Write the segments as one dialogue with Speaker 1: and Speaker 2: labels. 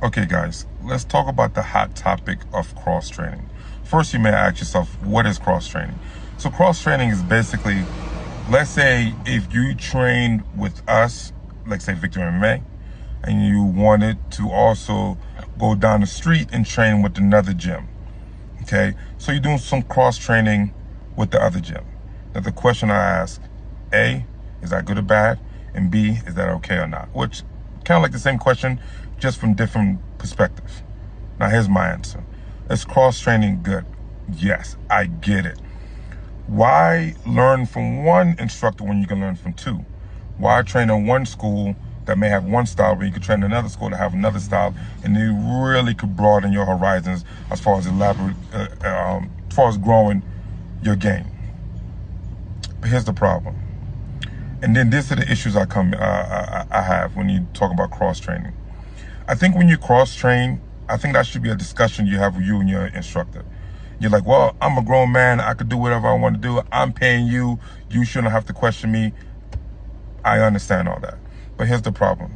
Speaker 1: Okay, guys, let's talk about the hot topic of cross training. First, you may ask yourself, what is cross training? So, cross training is basically, let's say, if you trained with us, like say Victor MMA, and you wanted to also go down the street and train with another gym. Okay, so you're doing some cross training with the other gym. Now, the question I ask: A, is that good or bad? And B, is that okay or not? Which kind of like the same question, just from different perspectives. Now, here's my answer: is cross training good? Yes, I get it. Why learn from one instructor when you can learn from two? Why train in one school that may have one style, but you could train in another school to have another style, and you really could broaden your horizons as far as as far as growing your game. But here's the problem, and then these are the issues I have when you talk about cross training. I think when you cross train, I think that should be a discussion you have with you and your instructor. You're like, well, I'm a grown man. I could do whatever I want to do. I'm paying you. You shouldn't have to question me. I understand all that. But here's the problem.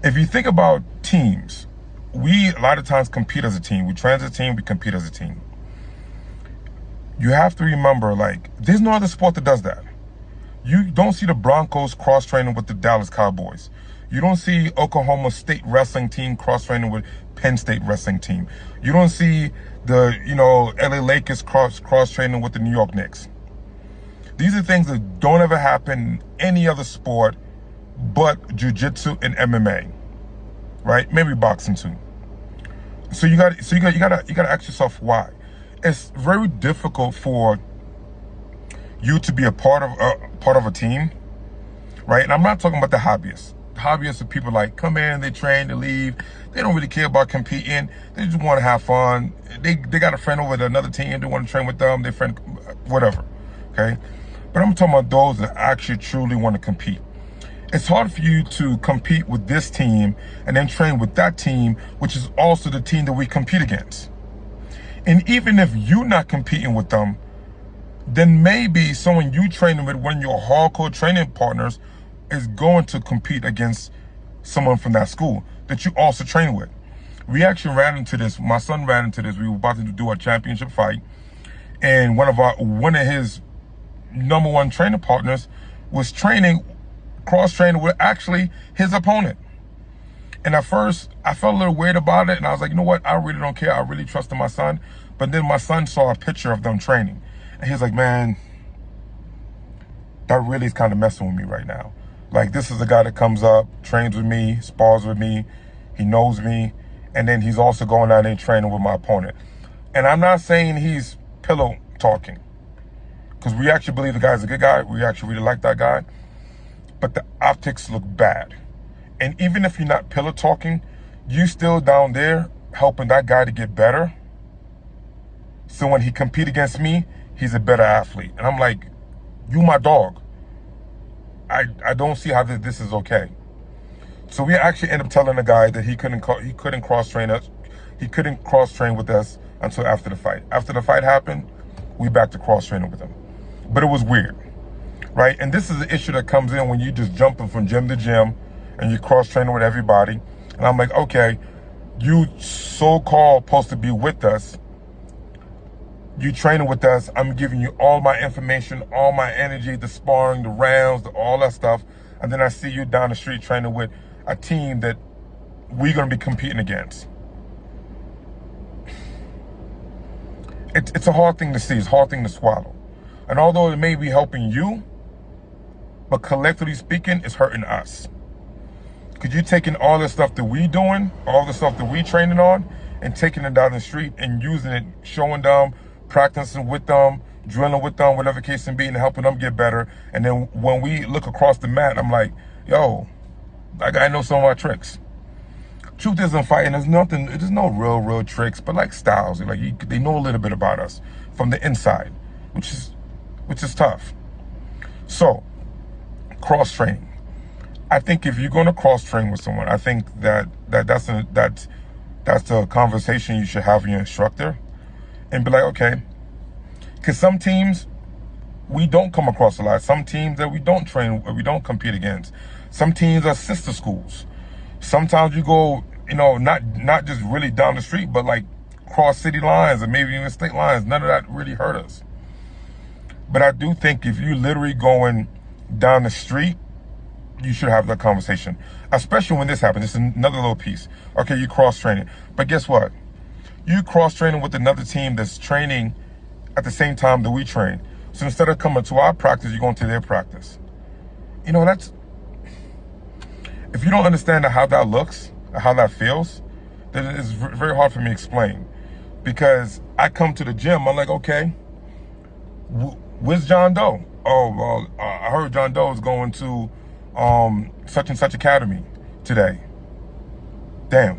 Speaker 1: If you think about teams, we a lot of times compete as a team. We train as a team. We compete as a team. You have to remember, like, there's no other sport that does that. You don't see the Broncos cross-training with the Dallas Cowboys. You don't see Oklahoma State wrestling team cross-training with Penn State wrestling team. You don't see the, LA Lakers cross-training with the New York Knicks. These are things that don't ever happen in any other sport but jiu-jitsu and MMA, right? Maybe boxing too. So you gotta ask yourself why. It's very difficult for you to be a part of a team, right? And I'm not talking about the hobbyists. The hobbyists are people like come in, they train, they leave. They don't really care about competing. They just want to have fun. They got a friend over at another team. They want to train with them. Their friend, whatever. Okay, but I'm talking about those that actually truly want to compete. It's hard for you to compete with this team and then train with that team, which is also the team that we compete against. And even if you're not competing with them, then maybe someone you training with, one of your hardcore training partners, is going to compete against someone from that school that you also train with. We actually ran into this. My son ran into this. We were about to do a championship fight, and one of his number one training partners was cross training with actually his opponent. And at first, I felt a little weird about it, and I was like, you know what? I really don't care. I really trusted my son. But then my son saw a picture of them training, and he was like, man, that really is kind of messing with me right now. Like, this is a guy that comes up, trains with me, spars with me, he knows me, and then he's also going out there training with my opponent. And I'm not saying he's pillow talking, because we actually believe the guy's a good guy. We actually really like that guy. But the optics look bad. And even if you're not pillow talking, you still down there helping that guy to get better. So when he compete against me, he's a better athlete. And I'm like, you my dog. I don't see how this is okay. So we actually ended up telling the guy that he couldn't cross train us. He couldn't cross train with us until after the fight. After the fight happened, we back to cross training with him. But it was weird, right? And this is the issue that comes in when you just jumping from gym to gym and you cross training with everybody. And I'm like, okay, you so-called supposed to be with us. You training with us. I'm giving you all my information, all my energy, the sparring, the rounds, all that stuff. And then I see you down the street training with a team that we're going to be competing against. It's a hard thing to see. It's a hard thing to swallow. And although it may be helping you, but collectively speaking, it's hurting us. Because you're taking all the stuff that we doing, all the stuff that we training on, and taking it down the street and using it, showing them, practicing with them, drilling with them, whatever the case may be, and helping them get better. And then when we look across the mat, I'm like, yo, that guy knows some of our tricks. Truth is, in fighting, there's no real tricks, but like styles. Like they know a little bit about us from the inside, which is tough. So, cross training. I think if you're going to cross train with someone, I think that's the conversation you should have with your instructor, and be like, okay, because some teams we don't come across a lot. Some teams that we don't train, we don't compete against. Some teams are sister schools. Sometimes you go not just really down the street, but like cross city lines and maybe even state lines. None of that really hurt us. But I do think if you're literally going down the street, you should have that conversation, especially when this happens. It's another little piece. Okay, you cross-training. But guess what? You cross-training with another team that's training at the same time that we train. So instead of coming to our practice, you're going to their practice. That's... If you don't understand how that looks, how that feels, then it's very hard for me to explain. Because I come to the gym, I'm like, okay, where's John Doe? Oh, well, I heard John Doe is going to such and such academy today. Damn,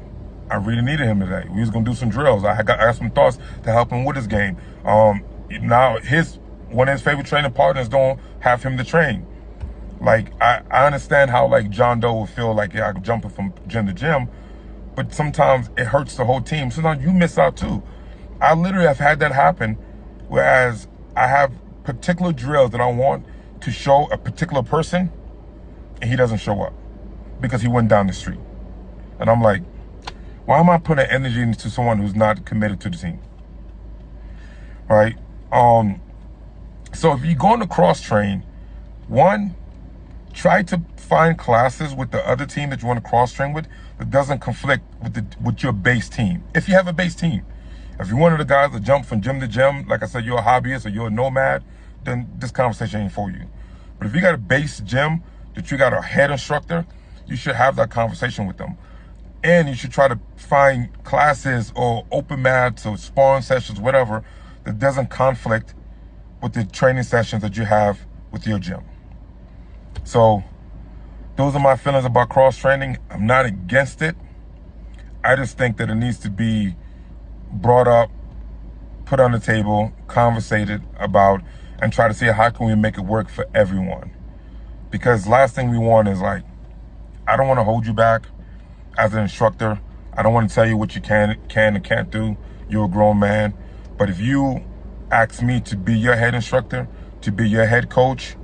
Speaker 1: I really needed him today. We was gonna do some drills. I got some thoughts to help him with his game. Now one of his favorite training partners don't have him to train. Like I understand how like John Doe will feel like, yeah, I'm jumping from gym to gym, but sometimes it hurts the whole team. Sometimes you miss out too. I literally have had that happen, whereas I have particular drills that I want to show a particular person, and he doesn't show up because he went down the street. And I'm like, why am I putting energy into someone who's not committed to the team? Right? So if you're going to cross train, one, try to find classes with the other team that you want to cross train with that doesn't conflict with your base team. If you have a base team, if you're one of the guys that jump from gym to gym, like I said, you're a hobbyist or you're a nomad, then this conversation ain't for you. But if you got a base gym that you got a head instructor, you should have that conversation with them. And you should try to find classes or open mats or sparring sessions, whatever, that doesn't conflict with the training sessions that you have with your gym. So those are my feelings about cross training. I'm not against it. I just think that it needs to be brought up, put on the table, conversated about, and try to see how can we make it work for everyone. Because last thing we want is like, I don't want to hold you back as an instructor. I don't want to tell you what you can and can't do. You're a grown man. But if you ask me to be your head instructor, to be your head coach,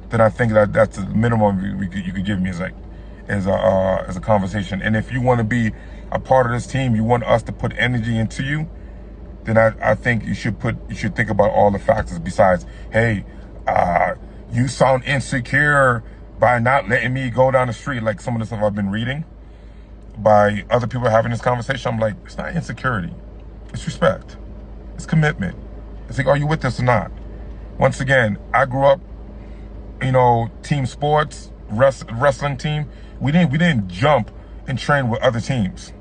Speaker 1: then I think that's the minimum you could give me is a conversation. And if you want to be a part of this team, you want us to put energy into you, then I think you should think about all the factors besides, hey, you sound insecure by not letting me go down the street, like some of the stuff I've been reading by other people having this conversation. I'm like, it's not insecurity, it's respect, it's commitment. It's like, are you with us or not? Once again, I grew up, team sports, wrestling team. We didn't jump and train with other teams.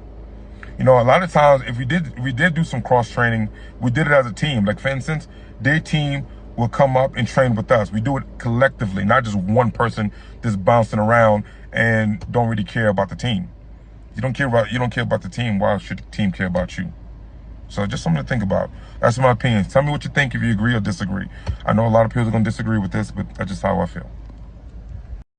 Speaker 1: A lot of times, if we did do some cross training, we did it as a team. Like for instance, their team will come up and train with us. We do it collectively, not just one person just bouncing around and don't really care about the team. You don't care about the team. Why should the team care about you? So just something to think about. That's my opinion. Tell me what you think, if you agree or disagree. I know a lot of people are going to disagree with this, but that's just how I feel.